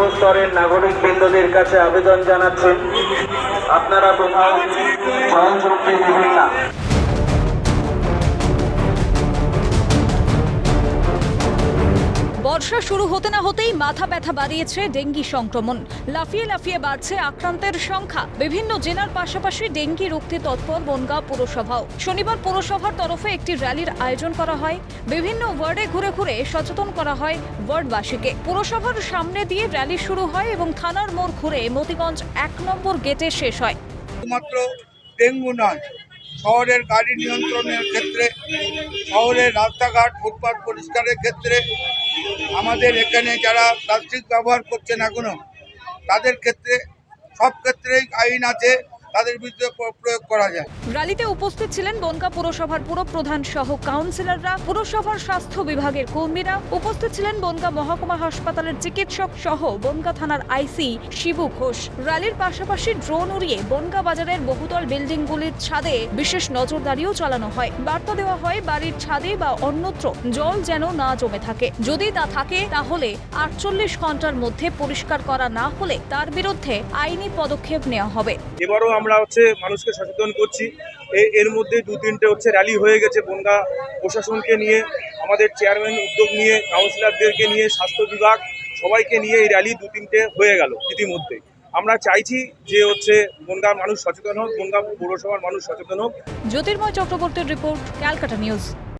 সর্বস্তরের নাগরিক বৃন্দদের কাছে আবেদন জানাচ্ছেন, আপনারা কোথাও জলযুক্তি দেবেন না। বর্ষা শুরু হতে না হতেই মাথা ব্যথা বাড়িয়েছে ডেঙ্গি সংক্রমণ। লাফিয়ে লাফিয়ে বাড়ছে আক্রান্তের সংখ্যা। বিভিন্ন জেলার পাশাপাশি ডেঙ্গি রুখতে তৎপর বনগাঁ পুরসভাও। শনিবার পুরসভার তরফে একটি র্যালির আয়োজন করা হয়। বিভিন্ন ওয়ার্ডে ঘুরে ঘুরে সচেতন করা হয় ওয়ার্ডবাসীকে। পুরসভার সামনে দিয়ে র্যালি শুরু হয় এবং থানার মোড় ঘুরে মতিগঞ্জ ১ নম্বর গেটে শেষ হয়। শুধুমাত্র ডেঙ্গু নয়, শহরের গাড়ি নিয়ন্ত্রণের ক্ষেত্রে, শহরের রাস্তাঘাট ফুটপাত পরিষ্কারের ক্ষেত্রে, আমাদের এখানে যারা প্লাস্টিক ব্যবহার করছেন এখনো, তাদের ক্ষেত্রে সব ক্ষেত্রেই আইন আছে, তাদের বিরুদ্ধে প্রয়োগ করা যায়। র্যালিতে উপস্থিত ছিলেন বনগাঁ পুরসভার পুরপ্রধান সহ কাউন্সিলররা, পুরসভার স্বাস্থ্য বিভাগের কর্মীরা। উপস্থিত ছিলেন বনগাঁ মহকুমা হাসপাতালের চিকিৎসক সহ বনগাঁ থানার আইসি শিবু ঘোষ। র্যালির পাশাপাশি ড্রোন উড়িয়ে বনগাঁ বাজারের বহুতল বিল্ডিংগুলির ছাদে বিশেষ নজরদারিও চালানো হয়। বার্তা দেওয়া হয় বাড়ির ছাদে বা অন্যত্র জল যেন না জমে থাকে। যদি তা থাকে তাহলে ৪৮ ঘন্টার মধ্যে পরিষ্কার করা না হলে তার বিরুদ্ধে আইনি পদক্ষেপ নেওয়া হবে। এবারও আমরা মানুষকে সচেতন করছি। এর মধ্যে ২-৩টে র্যালি হয়ে গেছে বনগাঁ প্রশাসনকে নিয়ে, আমাদের চেয়ারম্যান উদ্যোগ নিয়ে, কাউন্সিলরদেরকে নিয়ে, স্বাস্থ্য বিভাগ সবাইকে নিয়ে এই র্যালি ২-৩টে হয়ে গেল ইতিমধ্যে। আমরা চাইছি যে বনগাঁর মানুষ সচেতন হোক, বনগাঁ পৌরসভার মানুষ সচেতন হোক। জ্যোতির্ময় চক্রবর্তীর রিপোর্ট, ক্যালকাটা নিউজ।